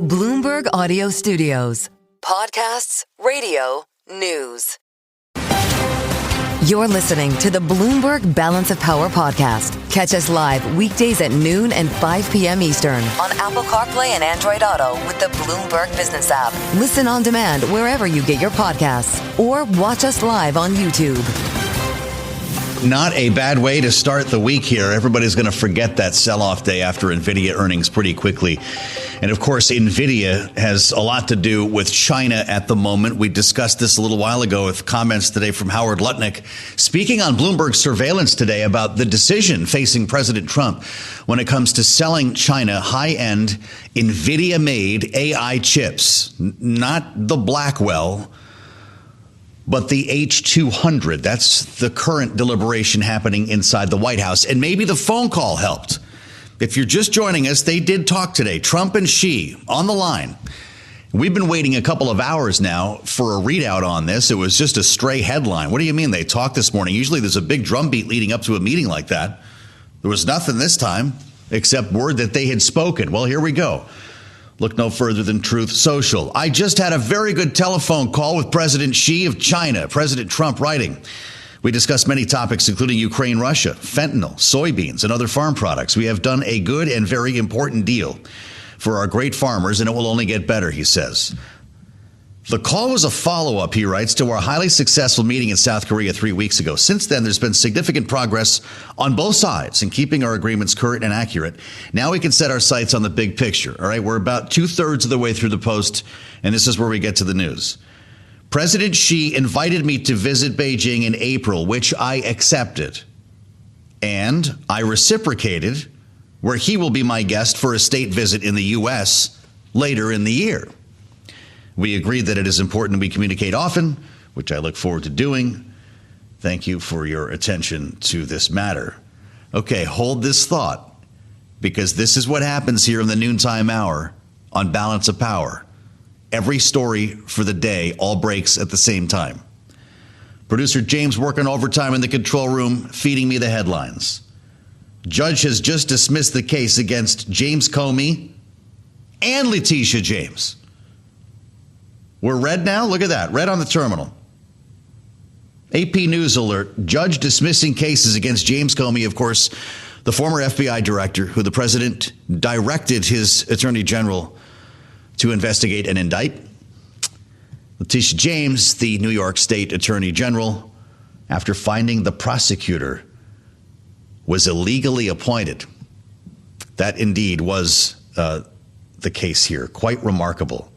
Bloomberg Audio Studios. Podcasts, radio, news. You're listening to the Bloomberg Balance of Power podcast. Catch us live weekdays at noon and 5 p.m. Eastern on Apple CarPlay and Android Auto with the Bloomberg Business app. Listen on demand wherever you get your podcasts or watch us live on YouTube. Not a bad way to start the week here. Everybody's going to forget that sell-off day after NVIDIA earnings pretty quickly. And of course, NVIDIA has a lot to do with China at the moment. We discussed this a little while ago with comments today from Howard Lutnick, speaking on Bloomberg Surveillance today about the decision facing President Trump when it comes to selling China high-end NVIDIA-made AI chips, not the Blackwell, but the H200. That's the current deliberation happening inside the White House. And maybe the phone call helped. If you're just joining us, they did talk today. Trump and Xi on the line. We've been waiting a couple of hours now for a readout on this. It was just a stray headline. What do you mean they talked this morning? Usually there's a big drumbeat leading up to a meeting like that. There was nothing this time except word that they had spoken. Well, here we go. Look no further than Truth Social. I just had a very good telephone call with President Xi of China. President Trump writing. We discussed many topics, including Ukraine, Russia, fentanyl, soybeans, and other farm products. We have done a good and very important deal for our great farmers, and it will only get better, he says. The call was a follow-up, he writes, to our highly successful meeting in South Korea 3 weeks ago. Since then, there's been significant progress on both sides in keeping our agreements current and accurate. Now we can set our sights on the big picture. All right, we're about 2/3 of the way through the post, and this is where we get to the news. President Xi invited me to visit Beijing in April, which I accepted. And I reciprocated, where he will be my guest for a state visit in the U.S. later in the year. We agreed that it is important we communicate often, which I look forward to doing. Thank you for your attention to this matter. Okay, hold this thought, because this is what happens here in the noontime hour on Balance of Power. Every story for the day all breaks at the same time. Producer James working overtime in the control room, feeding me the headlines. Judge has just dismissed the case against James Comey and Letitia James. We're red now? Look at that. Red on the terminal. AP News alert. Judge dismissing cases against James Comey, of course, the former FBI director who the president directed his attorney general to investigate and indict. Letitia James, the New York State Attorney General, after finding the prosecutor was illegally appointed. That indeed was the case here. Quite remarkable.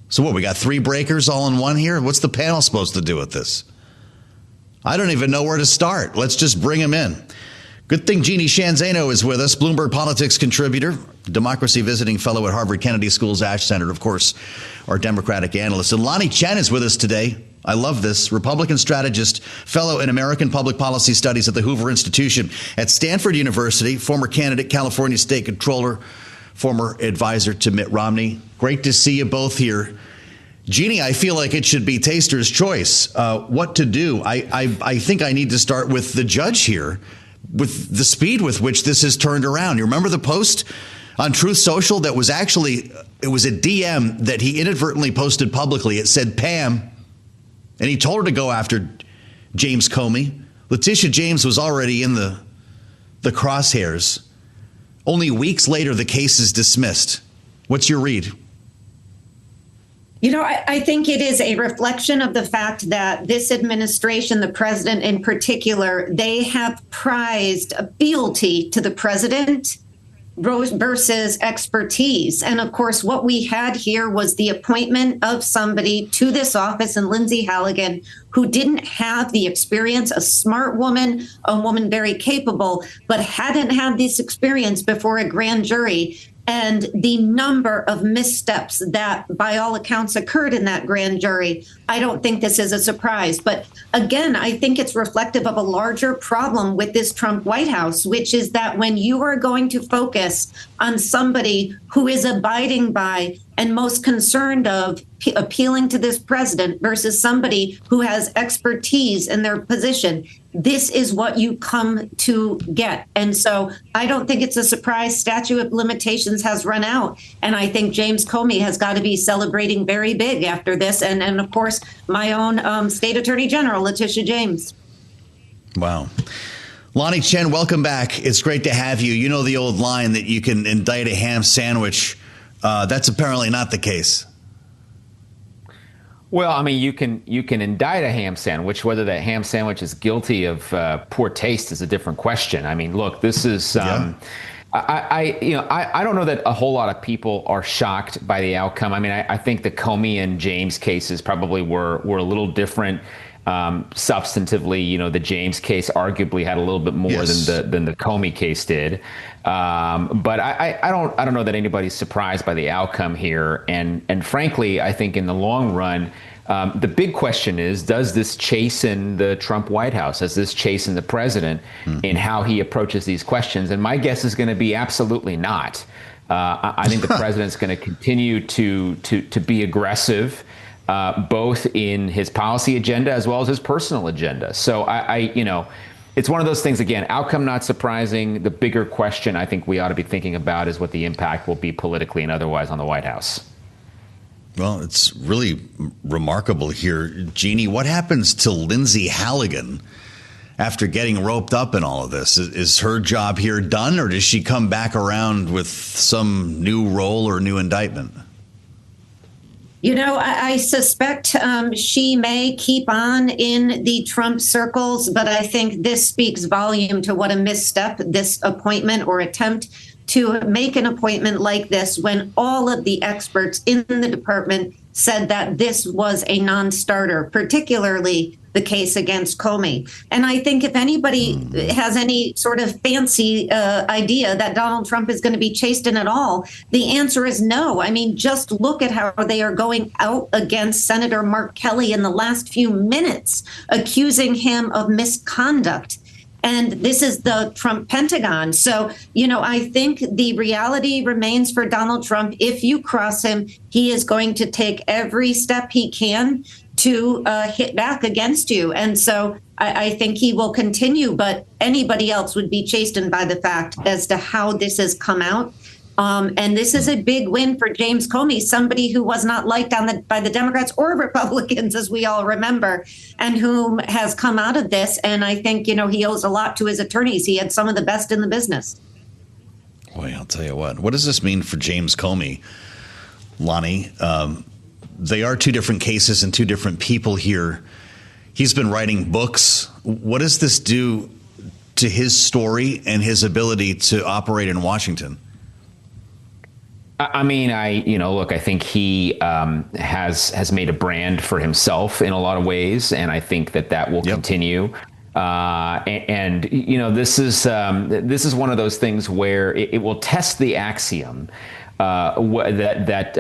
So what, we got 3 breakers all in one here? What's the panel supposed to do with this? I don't even know where to start. Let's just bring him in. Good thing Jeanne Zaino is with us, Bloomberg Politics contributor, democracy visiting fellow at Harvard Kennedy School's Ash Center, of course, our Democratic analyst. And Lanhee Chen is with us today. I love this. Republican strategist, fellow in American Public Policy Studies at the Hoover Institution at Stanford University, former candidate, California State Controller, former advisor to Mitt Romney. Great to see you both here. Jeanne, I feel like it should be taster's choice. What to do? I think I need to start with the judge here, with the speed with which this has turned around. You remember the post on Truth Social that was actually, it was a DM that he inadvertently posted publicly. It said Pam, and he told her to go after James Comey. Letitia James was already in the crosshairs. Only weeks later, the case is dismissed. What's your read? You know, I think it is a reflection of the fact that this administration, the president in particular, they have prized fealty to the president versus expertise. And of course, what we had here was the appointment of somebody to this office, and Lindsay Halligan, who didn't have the experience, a smart woman, a woman very capable, but hadn't had this experience before a grand jury. And the number of missteps that, by all accounts, occurred in that grand jury, I don't think this is a surprise. But again, I think it's reflective of a larger problem with this Trump White House, which is that when you are going to focus on somebody who is abiding by and most concerned of appealing to this president versus somebody who has expertise in their position, this is what you come to get. And so I don't think it's a surprise. Statute of limitations has run out. And I think James Comey has got to be celebrating very big after this. And of course, my own state attorney general, Letitia James. Wow. Lanhee, Chen, welcome back. It's great to have you. You know the old line that you can indict a ham sandwich. That's apparently not the case. Well, I mean, you can indict a ham sandwich. Whether that ham sandwich is guilty of poor taste is a different question. I mean, look, this is I don't know that a whole lot of people are shocked by the outcome. I mean, I think the Comey and James cases probably were a little different substantively. You know, the James case arguably had a little bit more than the Comey case did. But I don't know that anybody's surprised by the outcome here. And frankly, I think in the long run, the big question is, does this chasten the Trump White House? Does this chasten the president in how he approaches these questions? And my guess is going to be absolutely not. I think the president's going to continue to be aggressive, both in his policy agenda as well as his personal agenda. So it's one of those things, again, outcome not surprising. The bigger question I think we ought to be thinking about is what the impact will be politically and otherwise on the White House. Well, it's really remarkable here. Jeanne, what happens to Lindsay Halligan after getting roped up in all of this? Is her job here done, or does she come back around with some new role or new indictment? You know, I suspect she may keep on in the Trump circles, but I think this speaks volume to what a misstep this appointment or attempt to make an appointment like this when all of the experts in the department said that this was a non-starter, particularly the case against Comey. And I think if anybody has any sort of fancy idea that Donald Trump is going to be chastened at all, the answer is no. I mean, just look at how they are going out against Senator Mark Kelly in the last few minutes, accusing him of misconduct. And this is the Trump Pentagon. So, I think the reality remains for Donald Trump. If you cross him, he is going to take every step he can to hit back against you. And so I think he will continue, but anybody else would be chastened by the fact as to how this has come out. And this is a big win for James Comey, somebody who was not liked by the Democrats or Republicans, as we all remember, and whom has come out of this. And I think, he owes a lot to his attorneys. He had some of the best in the business. Boy, I'll tell you what does this mean for James Comey, Lanhee? They are two different cases and two different people here. He's been writing books. What does this do to his story and his ability to operate in Washington? I mean, I think he has made a brand for himself in a lot of ways, and I think that will continue. This is one of those things where it will test the axiom that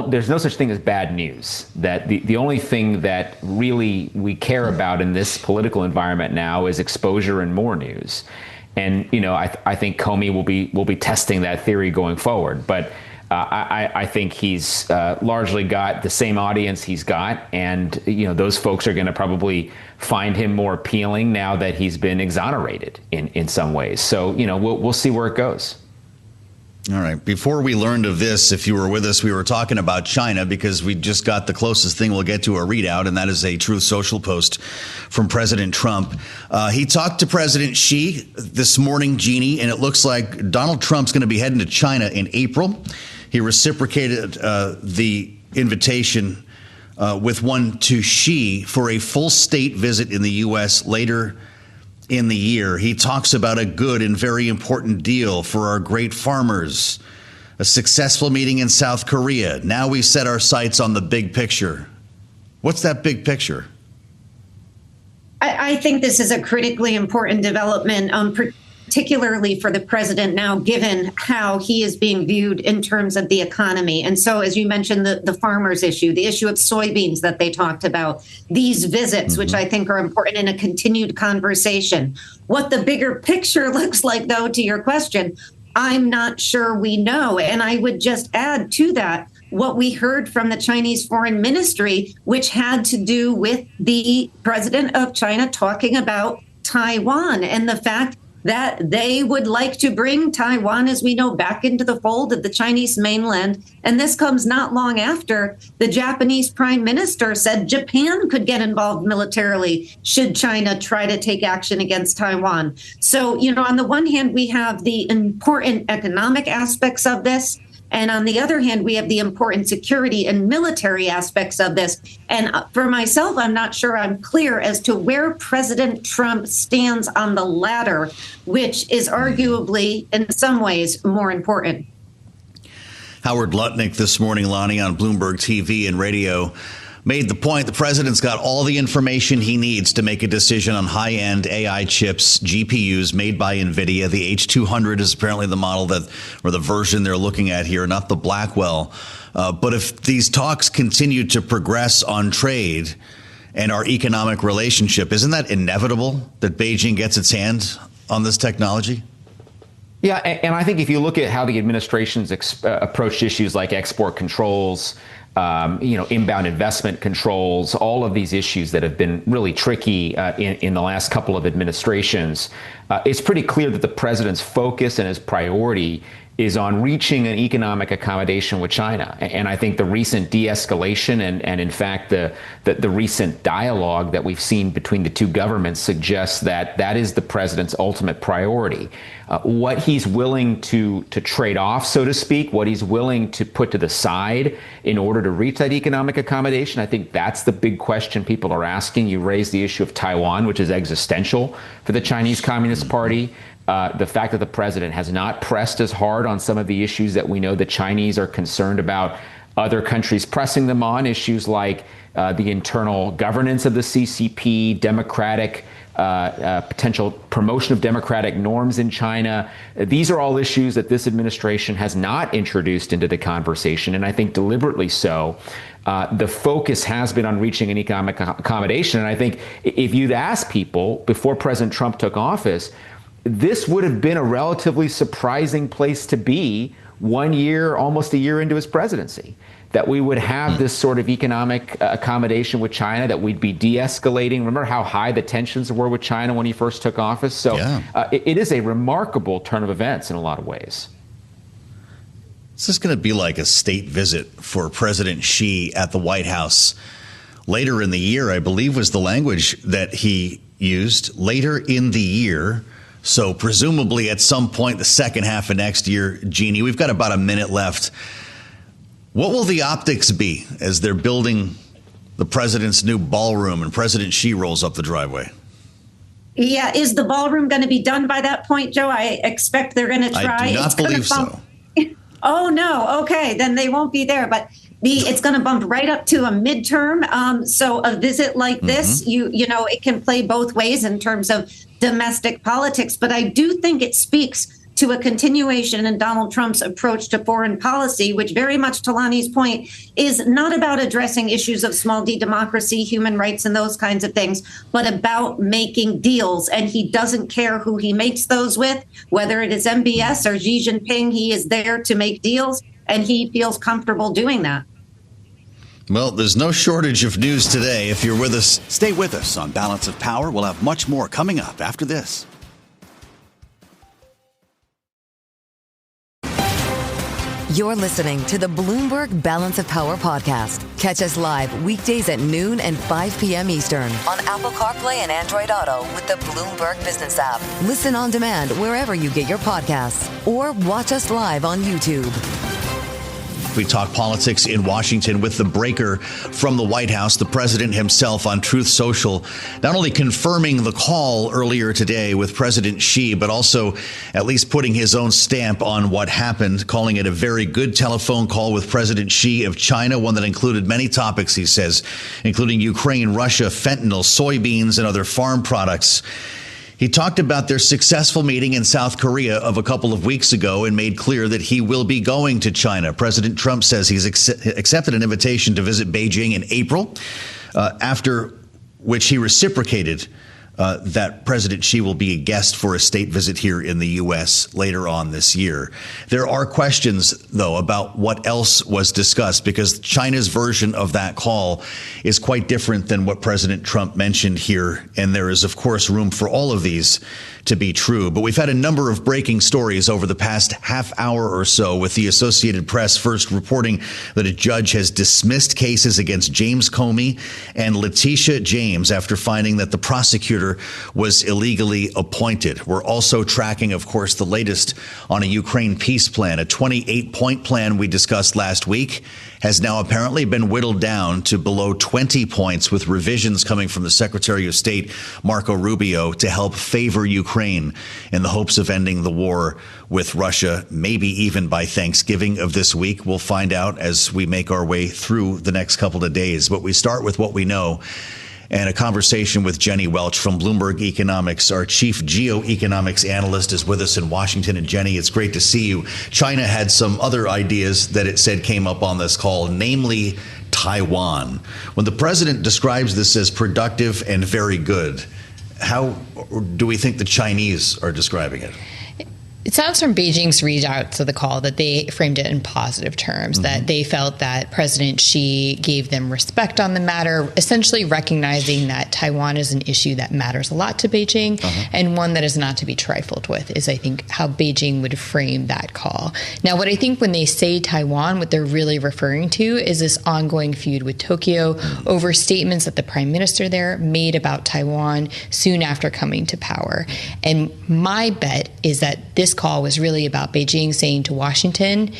there's no such thing as bad news. That the only thing that really we care about in this political environment now is exposure and more news. And, I think Comey will be testing that theory going forward. But I think he's largely got the same audience he's got. And, those folks are going to probably find him more appealing now that he's been exonerated in some ways. So, we'll see where it goes. All right. Before we learned of this, if you were with us, we were talking about China because we just got the closest thing we'll get to a readout, and that is a Truth Social post from President Trump. He talked to President Xi this morning, Jeanne, and it looks like Donald Trump's going to be heading to China in April. He reciprocated the invitation with one to Xi for a full state visit in the U.S. later in the year. He talks about a good and very important deal for our great farmers, a successful meeting in South Korea. Now we set our sights on the big picture. What's that big picture? I think this is a critically important development, particularly for the president now, given how he is being viewed in terms of the economy. And so, as you mentioned, the farmers issue, the issue of soybeans that they talked about, these visits, which I think are important in a continued conversation. What the bigger picture looks like, though, to your question, I'm not sure we know. And I would just add to that what we heard from the Chinese Foreign Ministry, which had to do with the president of China talking about Taiwan and the fact that they would like to bring Taiwan, as we know, back into the fold of the Chinese mainland. And this comes not long after the Japanese prime minister said Japan could get involved militarily should China try to take action against Taiwan. So, on the one hand, we have the important economic aspects of this. And on the other hand, we have the important security and military aspects of this. And for myself, I'm not sure I'm clear as to where President Trump stands on the latter, which is arguably, in some ways, more important. Howard Lutnick this morning, Lanhee, on Bloomberg TV and radio, made the point the president's got all the information he needs to make a decision on high-end AI chips, GPUs made by NVIDIA. The H200 is apparently the model or the version they're looking at here, not the Blackwell. But if these talks continue to progress on trade and our economic relationship, isn't that inevitable that Beijing gets its hand on this technology? Yeah, and I think if you look at how the administration's approached issues like export controls, inbound investment controls, all of these issues that have been really tricky in the last couple of administrations, it's pretty clear that the president's focus and his priority is on reaching an economic accommodation with China. And I think the recent de-escalation and in fact, the recent dialogue that we've seen between the two governments suggests that that is the president's ultimate priority. What he's willing to trade off, so to speak, what he's willing to put to the side in order to reach that economic accommodation, I think that's the big question people are asking. You raised the issue of Taiwan, which is existential for the Chinese Communist Party. The fact that the president has not pressed as hard on some of the issues that we know the Chinese are concerned about other countries pressing them on, issues like the internal governance of the CCP, democratic potential promotion of democratic norms in China. These are all issues that this administration has not introduced into the conversation, and I think deliberately so. The focus has been on reaching an economic accommodation. And I think if you'd asked people before President Trump took office, this would have been a relatively surprising place to be 1 year, almost a year into his presidency, that we would have this sort of economic accommodation with China, that we'd be de-escalating. Remember how high the tensions were with China when he first took office? So it is a remarkable turn of events in a lot of ways. This is going to be like a state visit for President Xi at the White House later in the year, I believe was the language that he used, later in the year. So presumably at some point the second half of next year. Jeanne, we've got about a minute left. What will the optics be as they're building the president's new ballroom and President Xi rolls up the driveway? Yeah, is the ballroom going to be done by that point, Joe? I expect they're going to try. I do not believe so. Oh, no. OK, then they won't be there. But it's going to bump right up to a midterm. So a visit like this, it can play both ways in terms of domestic politics. But I do think it speaks to a continuation in Donald Trump's approach to foreign policy, which very much, to Lanhee's point, is not about addressing issues of small d democracy, human rights, and those kinds of things, but about making deals. And he doesn't care who he makes those with, whether it is MBS or Xi Jinping. He is there to make deals, and he feels comfortable doing that. Well, there's no shortage of news today. If you're with us, stay with us on Balance of Power. We'll have much more coming up after this. You're listening to the Bloomberg Balance of Power podcast. Catch us live weekdays at noon and 5 p.m. Eastern on Apple CarPlay and Android Auto with the Bloomberg Business app. Listen on demand wherever you get your podcasts or watch us live on YouTube. We talk politics in Washington with the breaker from the White House, the president himself on Truth Social, not only confirming the call earlier today with President Xi, but also at least putting his own stamp on what happened, calling it a very good telephone call with President Xi of China, one that included many topics, he says, including Ukraine, Russia, fentanyl, soybeans, and other farm products. He talked about their successful meeting in South Korea of a couple of weeks ago and made clear that he will be going to China. President Trump says he's accepted an invitation to visit Beijing in April, after which he reciprocated that President Xi will be a guest for a state visit here in the U.S. later on this year. There are questions, though, about what else was discussed, because China's version of that call is quite different than what President Trump mentioned here. And there is, of course, room for all of these to be true. But we've had a number of breaking stories over the past half hour or so, with the Associated Press first reporting that a judge has dismissed cases against James Comey and Letitia James after finding that the prosecutor was illegally appointed. We're also tracking, of course, the latest on a Ukraine peace plan. A 28-point plan we discussed last week has now apparently been whittled down to below 20 points, with revisions coming from the Secretary of State, Marco Rubio, to help favor Ukraine in the hopes of ending the war with Russia, maybe even by Thanksgiving of this week. We'll find out as we make our way through the next couple of days. But we start with what we know, and a conversation with Jenny Welch from Bloomberg Economics. Our chief geoeconomics analyst is with us in Washington. And Jenny, it's great to see you. China had some other ideas that it said came up on this call, namely Taiwan. When the president describes this as productive and very good, how do we think the Chinese are describing it? It sounds from Beijing's readout to the call that they framed it in positive terms, that they felt that President Xi gave them respect on the matter, essentially recognizing that Taiwan is an issue that matters a lot to Beijing and one that is not to be trifled with, is I think how Beijing would frame that call. Now, what I think when they say Taiwan, what they're really referring to is this ongoing feud with Tokyo over statements that the prime minister there made about Taiwan soon after coming to power. And my bet is that this call was really about Beijing saying to Washington,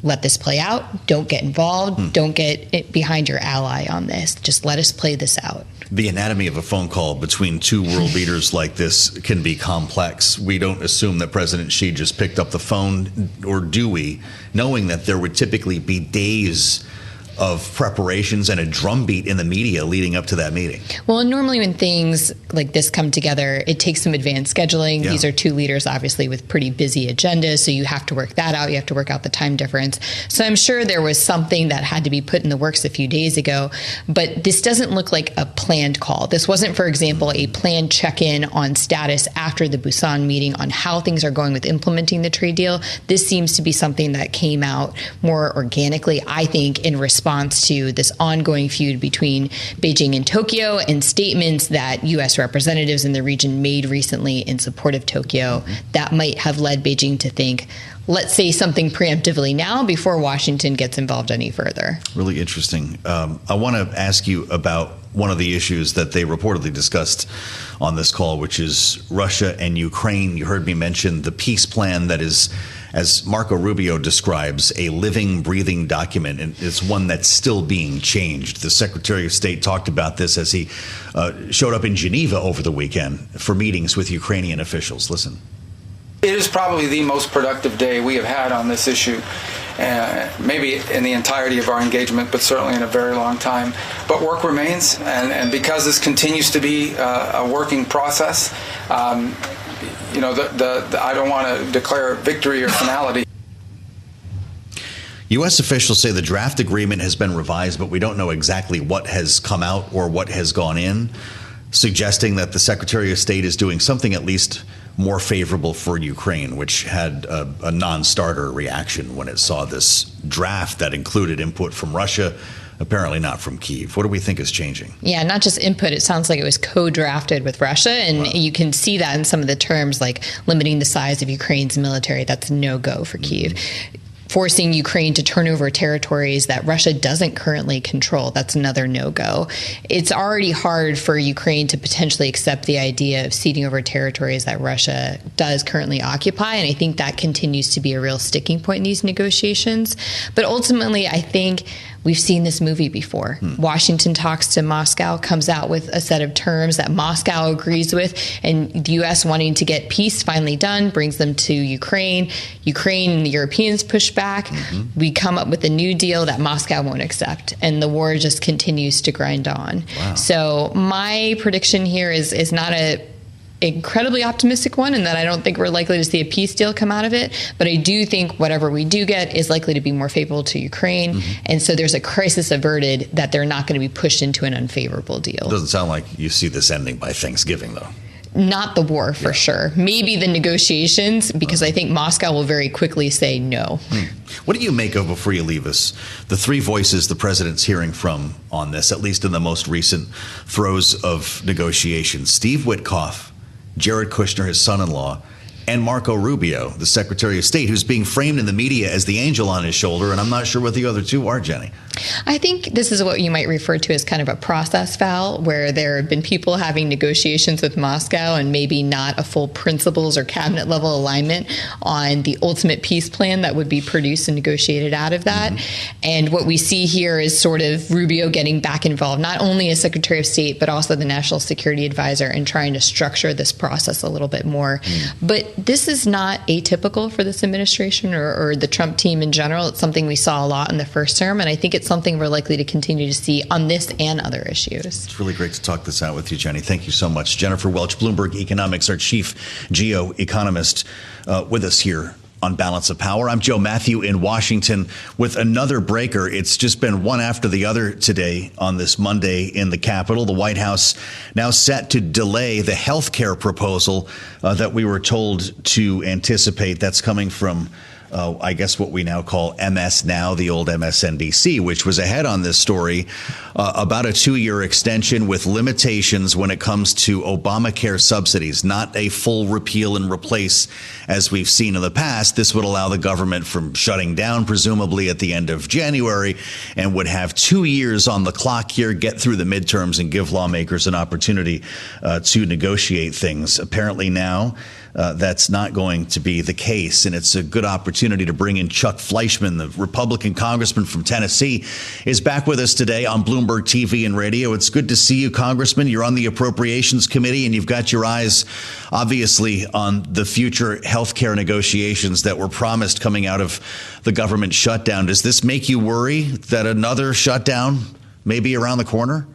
let this play out. Don't get involved. Don't get behind your ally on this. Just let us play this out. The anatomy of a phone call between two world leaders like this can be complex. We don't assume that President Xi just picked up the phone, or do we, knowing that there would typically be days of preparations and a drumbeat in the media leading up to that meeting? Well, normally when things like this come together, it takes some advanced scheduling. These are two leaders, obviously, with pretty busy agendas, so you have to work that out. You have to work out the time difference. So I'm sure there was something that had to be put in the works a few days ago, but this doesn't look like a planned call. This wasn't, for example, a planned check-in on status after the Busan meeting on how things are going with implementing the trade deal. This seems to be something that came out more organically, I think, in response to this ongoing feud between Beijing and Tokyo, and statements that U.S. representatives in the region made recently in support of Tokyo that might have led Beijing to think, let's say something preemptively now before Washington gets involved any further. Really interesting. I want to ask you about one of the issues that they reportedly discussed on this call, which is Russia and Ukraine. You heard me mention the peace plan that is, as Marco Rubio describes, a living, breathing document, and it's one that's still being changed. The Secretary of State talked about this as he showed up in Geneva over the weekend for meetings with Ukrainian officials. Listen. It is probably the most productive day we have had on this issue, maybe in the entirety of our engagement, but certainly in a very long time. But work remains, and because this continues to be a working process, I don't want to declare victory or finality. U.S. officials say the draft agreement has been revised, but we don't know exactly what has come out or what has gone in, suggesting that the Secretary of State is doing something at least more favorable for Ukraine, which had a non-starter reaction when it saw this draft that included input from Russia, apparently not from Kyiv. What do we think is changing? Yeah, not just input. It sounds like it was co-drafted with Russia, and you can see that in some of the terms, like limiting the size of Ukraine's military. That's no-go for Kyiv. Forcing Ukraine to turn over territories that Russia doesn't currently control. That's another no-go. It's already hard for Ukraine to potentially accept the idea of ceding over territories that Russia does currently occupy, and I think that continues to be a real sticking point in these negotiations. But ultimately, I think we've seen this movie before. Washington talks to Moscow, comes out with a set of terms that Moscow agrees with, and the U.S. wanting to get peace finally done brings them to Ukraine. Ukraine and the Europeans push back. We come up with a new deal that Moscow won't accept, and the war just continues to grind on. So my prediction here is not a incredibly optimistic one, and that I don't think we're likely to see a peace deal come out of it. But I do think whatever we do get is likely to be more favorable to Ukraine. Mm-hmm. And so there's a crisis averted that they're not going to be pushed into an unfavorable deal. It doesn't sound like you see this ending by Thanksgiving, though. Not the war, for sure. Maybe the negotiations, because I think Moscow will very quickly say no. What do you make of, before you leave us, the three voices the president's hearing from on this, at least in the most recent throes of negotiations? Steve Witkoff, Jared Kushner, his son-in-law, and Marco Rubio, the Secretary of State, who's being framed in the media as the angel on his shoulder. And I'm not sure what the other two are, Jenny. I think this is what you might refer to as kind of a process foul, where there have been people having negotiations with Moscow and maybe not a full principles or cabinet level alignment on the ultimate peace plan that would be produced and negotiated out of that. Mm-hmm. And what we see here is sort of Rubio getting back involved, not only as Secretary of State, but also the National Security Advisor, and trying to structure this process a little bit more. But this is not atypical for this administration or the Trump team in general. It's something we saw a lot in the first term, and I think it's something we're likely to continue to see on this and other issues. It's really great to talk this out with you, Jenny. Thank you so much. Jennifer Welch, Bloomberg Economics, our chief geo-economist, with us here on Balance of Power. I'm Joe Mathieu in Washington with another breaker. It's just been one after the other today on this Monday in the Capitol. The White House now set to delay the health care proposal that we were told to anticipate. That's coming from I guess what we now call MS Now, the old MSNBC, which was ahead on this story about a 2-year extension with limitations when it comes to Obamacare subsidies, not a full repeal and replace as we've seen in the past. This would allow the government from shutting down, presumably at the end of January, and would have 2 years on the clock here, get through the midterms and give lawmakers an opportunity to negotiate things. Apparently now, that's not going to be the case, and it's a good opportunity to bring in Chuck Fleischman, the Republican congressman from Tennessee, is back with us today on Bloomberg TV and radio. It's good to see you, Congressman. You're on the Appropriations Committee, and you've got your eyes, obviously, on the future health care negotiations that were promised coming out of the government shutdown. Does this make you worry that another shutdown may be around the corner?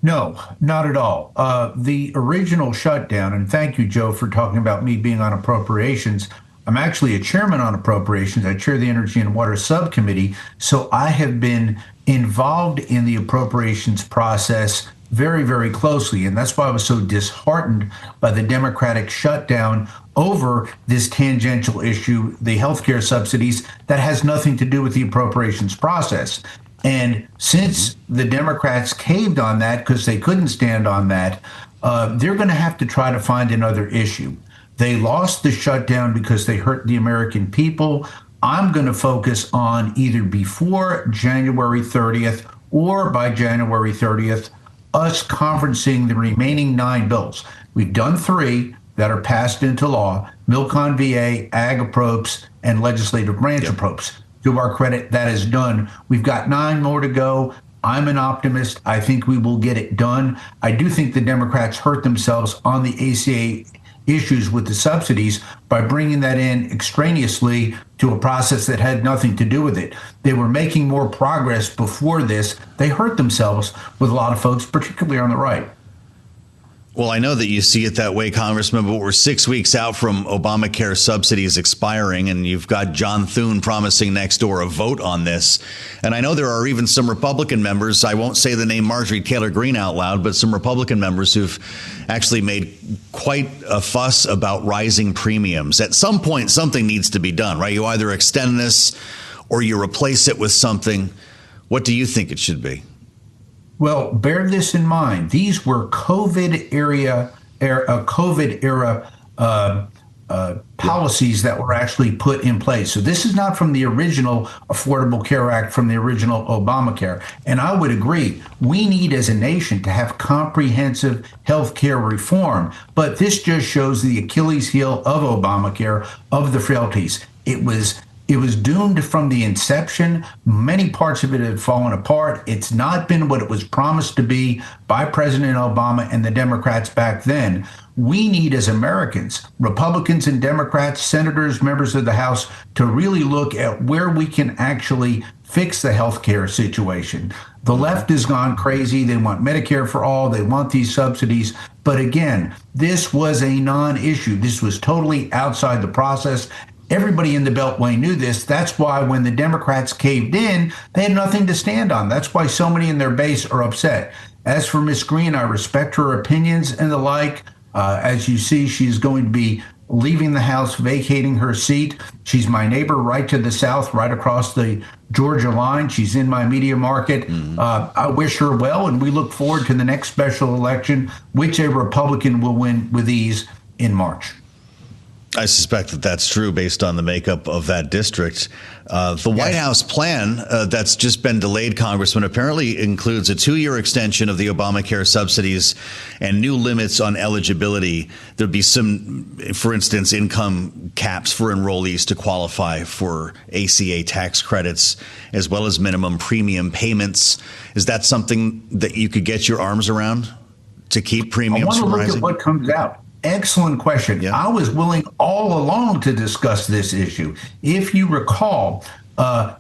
No, not at all. The original shutdown, and thank you, Joe, for talking about me being on appropriations. I'm actually a chairman on appropriations. I chair the Energy and Water Subcommittee, so I have been involved in the appropriations process very, very closely, and that's why I was so disheartened by the Democratic shutdown over this tangential issue, the healthcare subsidies, that has nothing to do with the appropriations process. And since the Democrats caved on that because they couldn't stand on that, they're going to have to try to find another issue. They lost the shutdown because they hurt the American people. I'm going to focus on either before January 30th or by January 30th, us conferencing the remaining 9 bills. We've done 3 that are passed into law: Milk on VA, Ag Approps, and Legislative Branch Approps. To our credit, that is done. We've got 9 more to go. I'm an optimist. I think we will get it done. I do think the Democrats hurt themselves on the ACA issues with the subsidies by bringing that in extraneously to a process that had nothing to do with it. They were making more progress before this. They hurt themselves with a lot of folks, particularly on the right. Well, I know that you see it that way, Congressman, but we're 6 weeks out from Obamacare subsidies expiring, and you've got John Thune promising next door a vote on this. And I know there are even some Republican members, I won't say the name Marjorie Taylor Greene out loud, but some Republican members who've actually made quite a fuss about rising premiums. At some point, something needs to be done, right? You either extend this or you replace it with something. What do you think it should be? Well, bear this in mind. These were COVID era policies that were actually put in place. So this is not from the original Affordable Care Act, from the original Obamacare. And I would agree, we need as a nation to have comprehensive health care reform. But this just shows the Achilles heel of Obamacare, of the frailties. It was It was doomed from the inception. Many parts of it have fallen apart. It's not been what it was promised to be by President Obama and the Democrats back then. We need, as Americans, Republicans and Democrats, senators, members of the House, to really look at where we can actually fix the healthcare situation. The left has gone crazy. They want Medicare for all. They want these subsidies. But again, this was a non-issue. This was totally outside the process. Everybody in the Beltway knew this. That's why when the Democrats caved in, they had nothing to stand on. That's why so many in their base are upset. As for Ms. Green, I respect her opinions and the like. As you see, she's going to be leaving the House, vacating her seat. She's my neighbor right to the south, right across the Georgia line. She's in my media market. I wish her well, and we look forward to the next special election, which a Republican will win with ease in March. I suspect that that's true based on the makeup of that district. The White House plan that's just been delayed, Congressman, apparently includes a 2-year extension of the Obamacare subsidies and new limits on eligibility. There'd be some, for instance, income caps for enrollees to qualify for ACA tax credits, as well as minimum premium payments. Is that something that you could get your arms around to keep premiums from rising? I want to look at what comes out. Excellent question. Yeah. I was willing all along to discuss this issue. If you recall,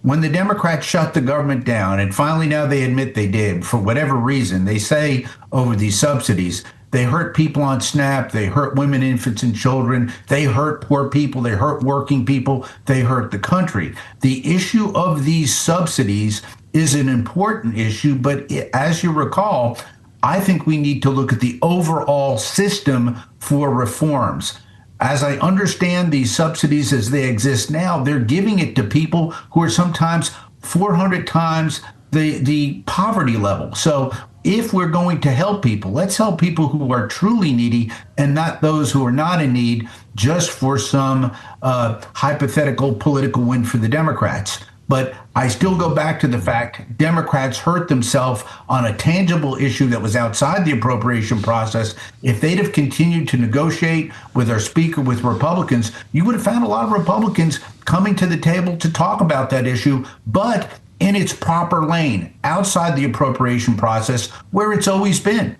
when the Democrats shut the government down, and finally now they admit they did, for whatever reason, they say over these subsidies, they hurt people on SNAP, they hurt women, infants, and children, they hurt poor people, they hurt working people, they hurt the country. The issue of these subsidies is an important issue, but as you recall, I think we need to look at the overall system for reforms. As I understand these subsidies as they exist now, they're giving it to people who are sometimes 400 times the poverty level. So if we're going to help people, let's help people who are truly needy and not those who are not in need just for some hypothetical political win for the Democrats. But I still go back to the fact Democrats hurt themselves on a tangible issue that was outside the appropriation process. If they'd have continued to negotiate with our speaker, with Republicans, you would have found a lot of Republicans coming to the table to talk about that issue, but in its proper lane, outside the appropriation process, where it's always been.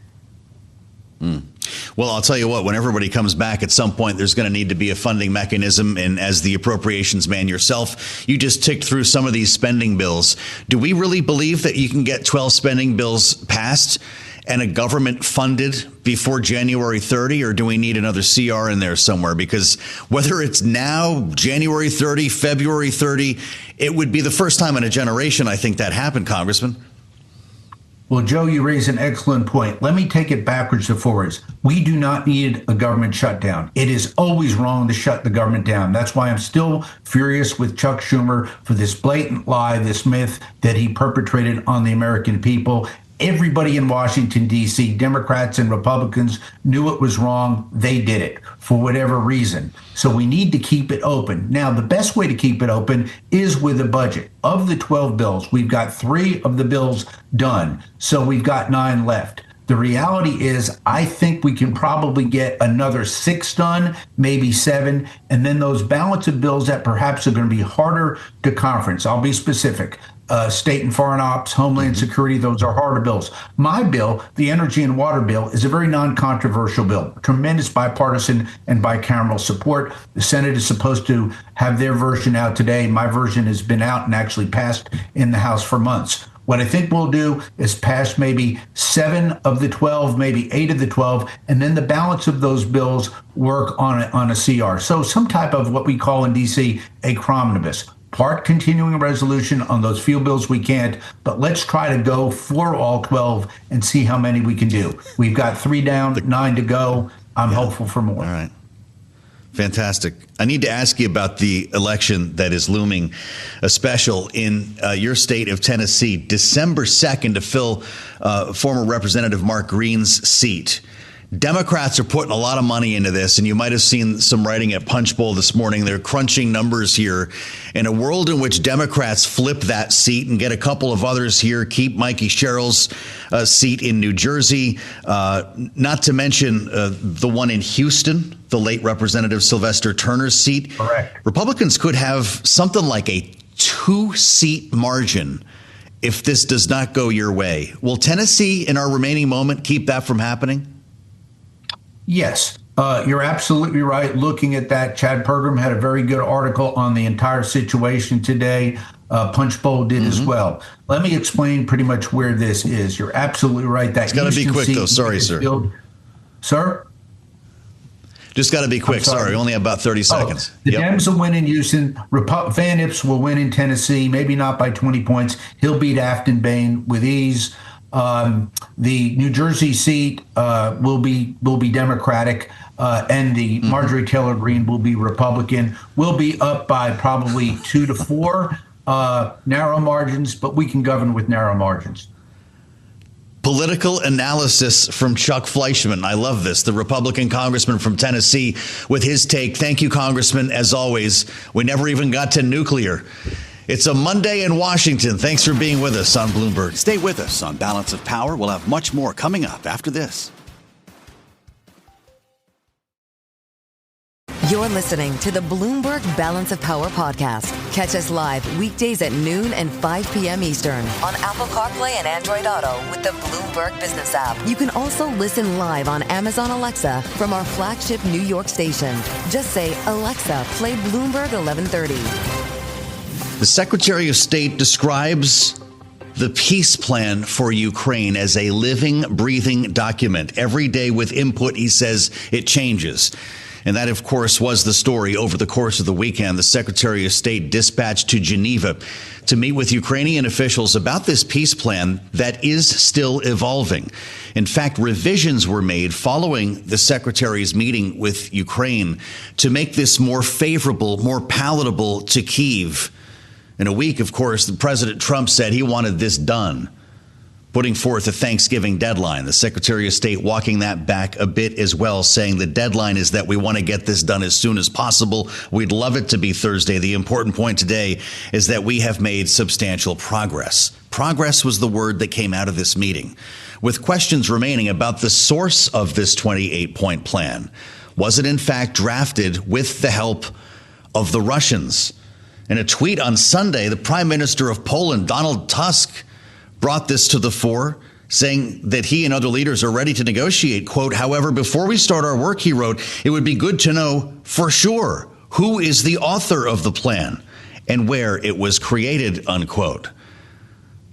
Well, I'll tell you what, when everybody comes back at some point, there's going to need to be a funding mechanism. And as the appropriations man yourself, you just ticked through some of these spending bills. Do we really believe that you can get 12 spending bills passed and a government funded before January 30? Or do we need another CR in there somewhere? Because whether it's now, January 30, February 30, it would be the first time in a generation, I think, that happened, Congressman. Well, Joe, you raise an excellent point. Let me take it backwards to forwards. We do not need a government shutdown. It is always wrong to shut the government down. That's why I'm still furious with Chuck Schumer for this blatant lie, this myth that he perpetrated on the American people. Everybody in Washington, D.C., Democrats and Republicans, knew it was wrong. They did it for whatever reason. So we need to keep it open. Now, the best way to keep it open is with a budget. Of the 12 bills, we've got 3 of the bills done. So we've got 9 left. The reality is, I think we can probably get another 6 done, maybe 7, and then those balance of bills that perhaps are going to be harder to conference. I'll be specific. State and foreign ops, homeland security, those are harder bills. My bill, the energy and water bill, is a very non-controversial bill, tremendous bipartisan and bicameral support. The Senate is supposed to have their version out today. My version has been out and actually passed in the House for months. What I think we'll do is pass maybe 7 of the 12, maybe 8 of the 12, and then the balance of those bills work on a CR. So some type of what we call in D.C. a cromnibus. Part continuing resolution on those few bills we can't, but let's try to go for all 12 and see how many we can do. We've got 3 down, 9 to go. I'm hopeful for more. All right. Fantastic. I need to ask you about the election that is looming, a special in your state of Tennessee, December 2nd, to fill former Representative Mark Green's seat. Democrats are putting a lot of money into this, and you might have seen some writing at Punchbowl this morning. They're crunching numbers here. In a world in which Democrats flip that seat and get a couple of others here, keep Mikey Sherrill's seat in New Jersey, not to mention the one in Houston, the late Representative Sylvester Turner's seat. Correct. Republicans could have something like a 2-seat margin if this does not go your way. Will Tennessee, in our remaining moment, keep that from happening? Yes, you're absolutely right. Looking at that, Chad Pergram had a very good article on the entire situation today. Punchbowl did as well. Let me explain pretty much where this is. You're absolutely right. That it's got to be quick, though. Sorry, sir. Sir? Just got to be quick. Sorry, only about 30 seconds. The Dems will win in Houston. Van Ips will win in Tennessee, maybe not by 20 points. He'll beat Afton Bain with ease. The New Jersey seat will be Democratic, and the Marjorie Taylor Greene will be Republican. We'll be up by probably 2 to 4 narrow margins, but we can govern with narrow margins. Political analysis from Chuck Fleischman. I love this. The Republican congressman from Tennessee with his take. Thank you, Congressman. As always, we never even got to nuclear. It's a Monday in Washington. Thanks for being with us on Bloomberg. Stay with us on Balance of Power. We'll have much more coming up after this. You're listening to the Bloomberg Balance of Power podcast. Catch us live weekdays at noon and 5 p.m. Eastern on Apple CarPlay and Android Auto with the Bloomberg Business app. You can also listen live on Amazon Alexa from our flagship New York station. Just say, Alexa, play Bloomberg 1130. The Secretary of State describes the peace plan for Ukraine as a living, breathing document. Every day with input, he says, it changes. And that, of course, was the story over the course of the weekend. The Secretary of State dispatched to Geneva to meet with Ukrainian officials about this peace plan that is still evolving. In fact, revisions were made following the Secretary's meeting with Ukraine to make this more favorable, more palatable to Kyiv. In a week, of course, President Trump said he wanted this done, putting forth a Thanksgiving deadline. The Secretary of State walking that back a bit as well, saying the deadline is that we want to get this done as soon as possible. We'd love it to be Thursday. The important point today is that we have made substantial progress. Progress was the word that came out of this meeting, with questions remaining about the source of this 28-point plan. Was it in fact drafted with the help of the Russians? In a tweet on Sunday, the Prime Minister of Poland, Donald Tusk, brought this to the fore, saying that he and other leaders are ready to negotiate. Quote, however, before we start our work, he wrote, it would be good to know for sure who is the author of the plan and where it was created, unquote.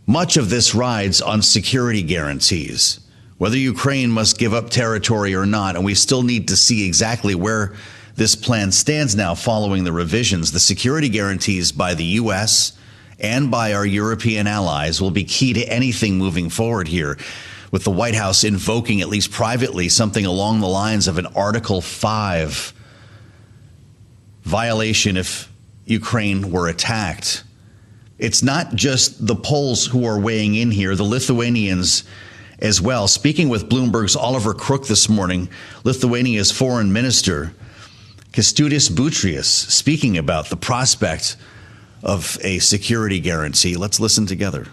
Much of this rides on security guarantees, whether Ukraine must give up territory or not, and we still need to see exactly where this plan stands now following the revisions. The security guarantees by the U.S. and by our European allies will be key to anything moving forward here, with the White House invoking, at least privately, something along the lines of an Article 5 violation if Ukraine were attacked. It's not just the Poles who are weighing in here, the Lithuanians as well. Speaking with Bloomberg's Oliver Crook this morning, Lithuania's foreign minister, Kęstutis Butrius, speaking about the prospect of a security guarantee. Let's listen together.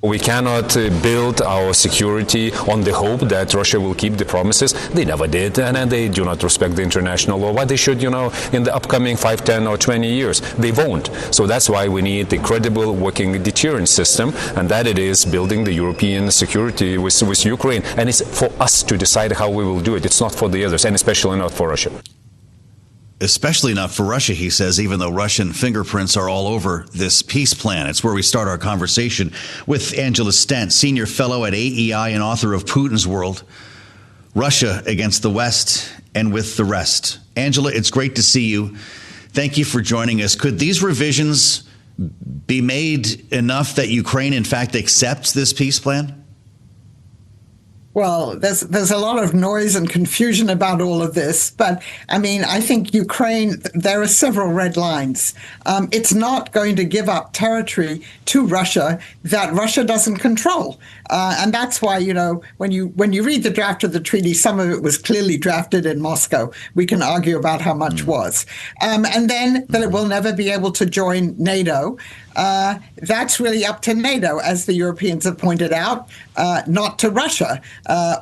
We cannot build our security on the hope that Russia will keep the promises. They never did, and they do not respect the international law. Why they should, in the upcoming 5, 10, or 20 years? They won't. So that's why we need a credible working deterrence system, and that it is building the European security with Ukraine. And it's for us to decide how we will do it. It's not for the others, and especially not for Russia. Especially not for Russia, he says, even though Russian fingerprints are all over this peace plan. It's where we start our conversation with Angela Stent, senior fellow at AEI and author of Putin's World, Russia Against the West and with the Rest. Angela, it's great to see you. Thank you for joining us. Could these revisions be made enough that Ukraine, in fact, accepts this peace plan? Well, there's a lot of noise and confusion about all of this, but I mean, I think Ukraine, there are several red lines. It's not going to give up territory to Russia that Russia doesn't control. And that's why, you know, when you read the draft of the treaty, some of it was clearly drafted in Moscow. We can argue about how much was. And then that it will never be able to join NATO. That's really up to NATO, as the Europeans have pointed out, not to Russia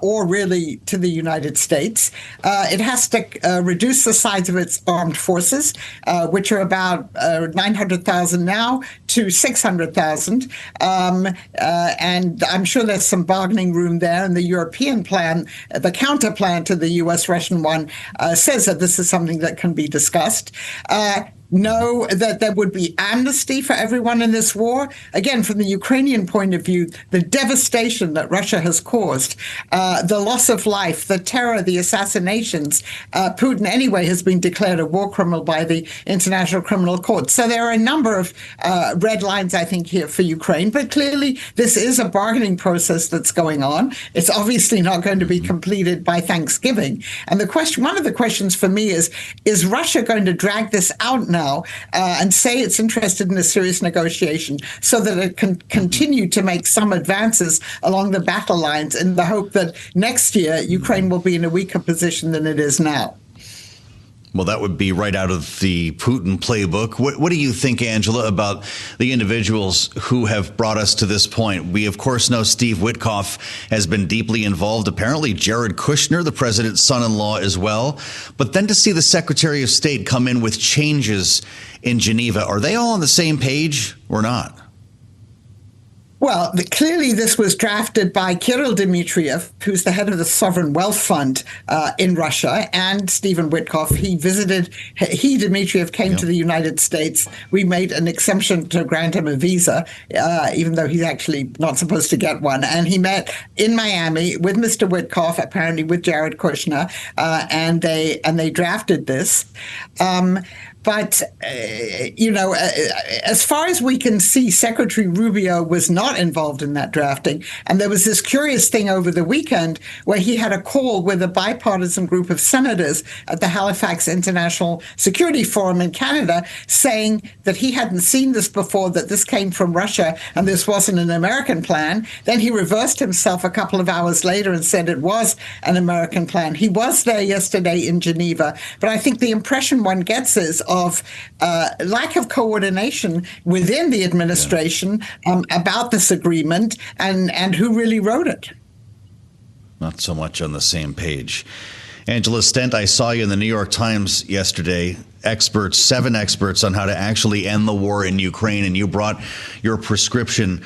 or really to the United States. It has to reduce the size of its armed forces, which are about 900,000 now, to 600,000. And I'm sure there's some bargaining room there. And the European plan, the counter plan to the U.S. Russian one, says that this is something that can be discussed. Know that there would be amnesty for everyone in this war. Again, from the Ukrainian point of view, the devastation that Russia has caused, the loss of life, the terror, the assassinations. Putin, anyway, has been declared a war criminal by the International Criminal Court. So there are a number of red lines, I think, here for Ukraine. But clearly, this is a bargaining process that's going on. It's obviously not going to be completed by Thanksgiving. And the question, one of the questions for me is Russia going to drag this out now and say it's interested in a serious negotiation so that it can continue to make some advances along the battle lines in the hope that next year Ukraine will be in a weaker position than it is now? Well, that would be right out of the Putin playbook. What do you think, Angela, about the individuals who have brought us to this point? We, of course, know Steve Witkoff has been deeply involved. Apparently, Jared Kushner, the president's son-in-law, as well. But then to see the Secretary of State come in with changes in Geneva, are they all on the same page or not? Well, clearly this was drafted by Kirill Dmitriev, who's the head of the Sovereign Wealth Fund in Russia, and Stephen Witkoff. Dmitriev came to the United States. We made an exemption to grant him a visa, even though he's actually not supposed to get one. And he met in Miami with Mr. Witkoff, apparently with Jared Kushner, and they drafted this. But, as far as we can see, Secretary Rubio was not involved in that drafting. And there was this curious thing over the weekend where he had a call with a bipartisan group of senators at the Halifax International Security Forum in Canada saying that he hadn't seen this before, that this came from Russia and this wasn't an American plan. Then he reversed himself a couple of hours later and said it was an American plan. He was there yesterday in Geneva. But I think the impression one gets is of lack of coordination within the administration about this agreement and who really wrote it. Not so much on the same page. Angela Stent, I saw you in the New York Times yesterday. Seven experts on how to actually end the war in Ukraine, and you brought your prescription,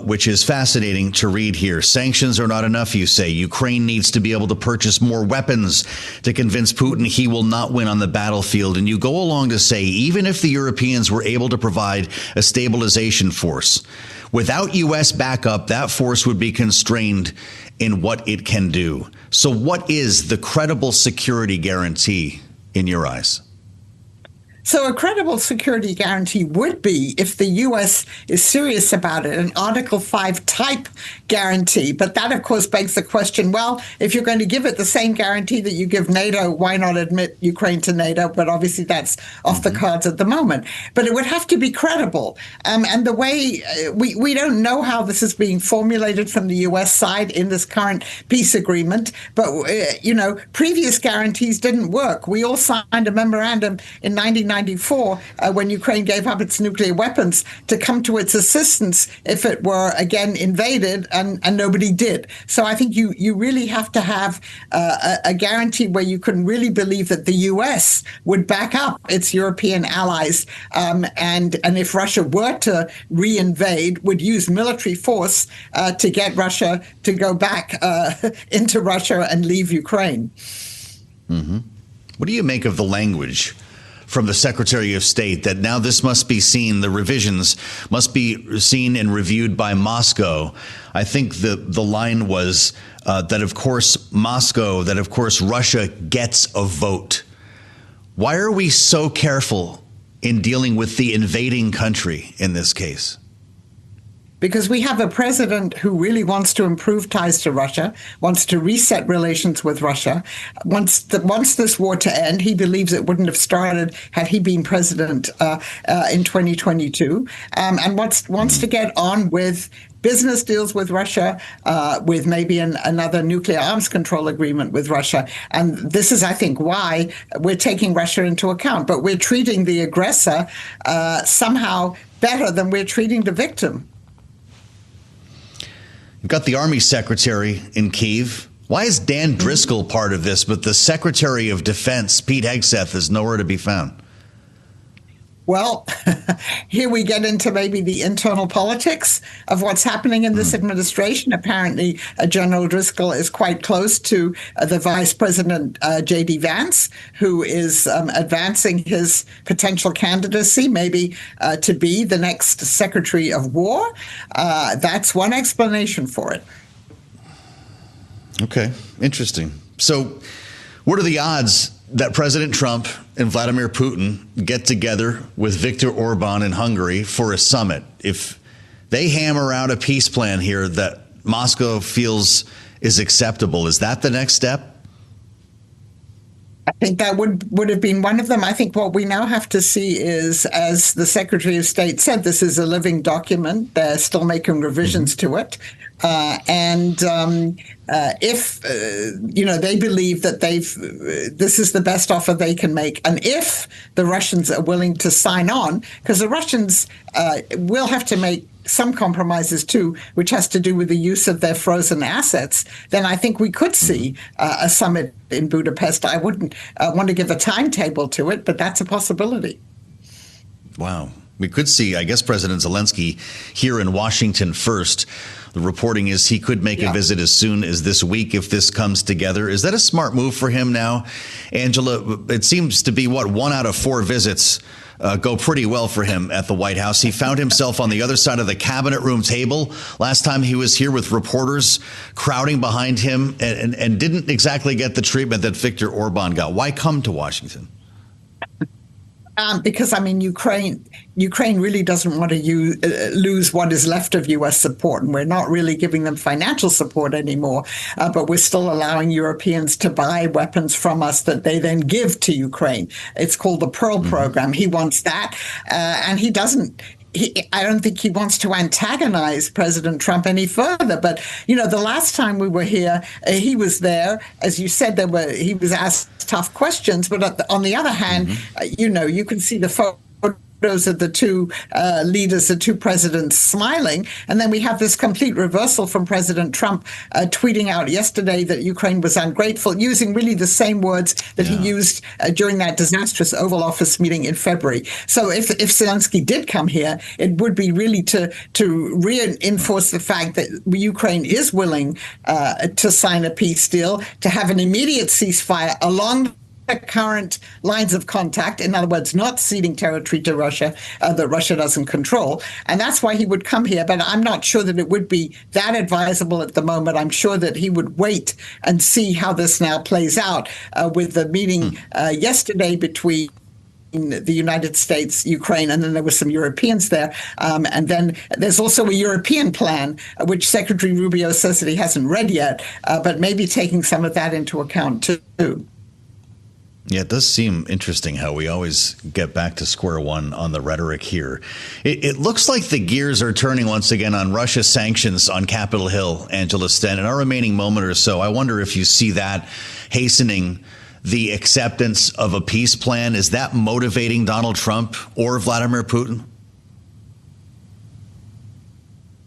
which is fascinating to read here. Sanctions are not enough, you say. Ukraine needs to be able to purchase more weapons to convince Putin he will not win on the battlefield. And you go along to say, even if the Europeans were able to provide a stabilization force, without U.S. backup, that force would be constrained in what it can do. So what is the credible security guarantee in your eyes? So a credible security guarantee would be, if the U.S. is serious about it, an Article 5 type guarantee. But that, of course, begs the question, well, if you're going to give it the same guarantee that you give NATO, why not admit Ukraine to NATO? But obviously that's off the cards at the moment. But it would have to be credible. And the way we don't know how this is being formulated from the U.S. side in this current peace agreement. But, previous guarantees didn't work. We all signed a memorandum in 1994 when Ukraine gave up its nuclear weapons to come to its assistance if it were again invaded, and nobody did. So I think you really have to have a guarantee where you can really believe that the U.S. would back up its European allies, and if Russia were to reinvade, would use military force to get Russia to go back into Russia and leave Ukraine. Mm-hmm. What do you make of the language from the Secretary of State that now this must be seen, the revisions must be seen and reviewed by Moscow? I think the line was that, of course, Russia gets a vote. Why are we so careful in dealing with the invading country in this case? because we have a president who really wants to improve ties to Russia, wants to reset relations with Russia, wants this war to end. He believes it wouldn't have started had he been president in 2022, and wants to get on with business deals with Russia, with maybe another nuclear arms control agreement with Russia. And this is, I think, why we're taking Russia into account. But we're treating the aggressor somehow better than we're treating the victim. You've got the Army Secretary in Kyiv. Why is Dan Driscoll part of this, but the Secretary of Defense, Pete Hegseth, is nowhere to be found? Well, here we get into maybe the internal politics of what's happening in this administration. Apparently, General Driscoll is quite close to the Vice President, J.D. Vance, who is advancing his potential candidacy, maybe to be the next Secretary of War. That's one explanation for it. Okay, interesting. So what are the odds that President Trump and Vladimir Putin get together with Viktor Orban in Hungary for a summit? If they hammer out a peace plan here that Moscow feels is acceptable, is that the next step? I think that would have been one of them. I think what we now have to see is, as the Secretary of State said, this is a living document. They're still making revisions to it. If they believe that this is the best offer they can make, and if the Russians are willing to sign on, because the Russians will have to make some compromises too, which has to do with the use of their frozen assets, then I think we could see a summit in Budapest. I wouldn't want to give a timetable to it, but that's a possibility. Wow. We could see, I guess, President Zelensky here in Washington first. The reporting is he could make a visit as soon as this week if this comes together. Is that a smart move for him now, Angela? It seems to be, 1 out of 4 visits go pretty well for him at the White House. He found himself on the other side of the cabinet room table last time he was here, with reporters crowding behind him, and didn't exactly get the treatment that Viktor Orban got. Why come to Washington? Because, I mean, Ukraine really doesn't want to lose what is left of U.S. support, and we're not really giving them financial support anymore, but we're still allowing Europeans to buy weapons from us that they then give to Ukraine. It's called the Pearl program. He wants that, and he doesn't. I don't think he wants to antagonize President Trump any further. But, the last time we were here, he was there. As you said, he was asked tough questions. But on the other hand, you can see the photos of the two leaders, the two presidents, smiling. And then we have this complete reversal from President Trump tweeting out yesterday that Ukraine was ungrateful, using really the same words that he used during that disastrous Oval Office meeting in February. So if Zelensky did come here, it would be really to reinforce the fact that Ukraine is willing to sign a peace deal, to have an immediate ceasefire along the current lines of contact, in other words, not ceding territory to Russia that Russia doesn't control. And that's why he would come here. But I'm not sure that it would be that advisable at the moment. I'm sure that he would wait and see how this now plays out with the meeting yesterday between the United States, Ukraine, and then there were some Europeans there. And then there's also a European plan, which Secretary Rubio says that he hasn't read yet, but maybe taking some of that into account too. Yeah, it does seem interesting how we always get back to square one on the rhetoric here. It looks like the gears are turning once again on Russia sanctions on Capitol Hill, Angela Sten. In our remaining moment or so, I wonder if you see that hastening the acceptance of a peace plan. Is that motivating Donald Trump or Vladimir Putin?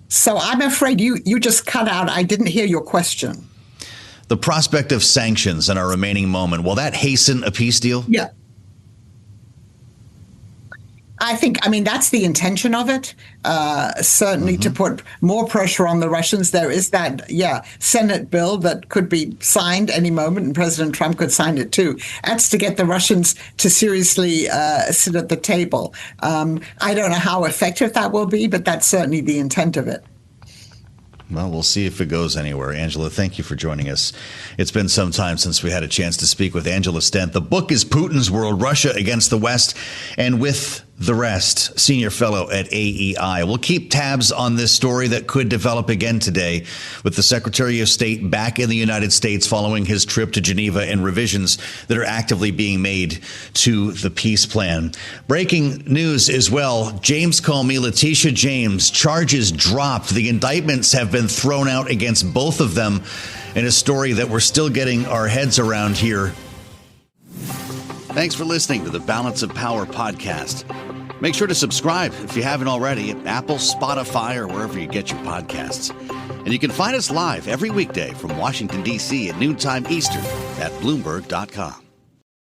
So I'm afraid you just cut out. I didn't hear your question. The prospect of sanctions in our remaining moment, will that hasten a peace deal? Yeah. I mean, that's the intention of it, certainly to put more pressure on the Russians. There is that, Senate bill that could be signed any moment, and President Trump could sign it too. That's to get the Russians to seriously sit at the table. I don't know how effective that will be, but that's certainly the intent of it. Well, we'll see if it goes anywhere. Angela, thank you for joining us. It's been some time since we had a chance to speak with Angela Sten. The book is Putin's World, Russia Against the West. And with the rest, senior fellow at AEI. We'll keep tabs on this story that could develop again today with the Secretary of State back in the United States following his trip to Geneva and revisions that are actively being made to the peace plan. Breaking news as well. James Comey, Letitia James, charges dropped. The indictments have been thrown out against both of them in a story that we're still getting our heads around here. Thanks for listening to the Balance of Power podcast. Make sure to subscribe if you haven't already at Apple, Spotify, or wherever you get your podcasts. And you can find us live every weekday from Washington, D.C. at noontime Eastern at Bloomberg.com.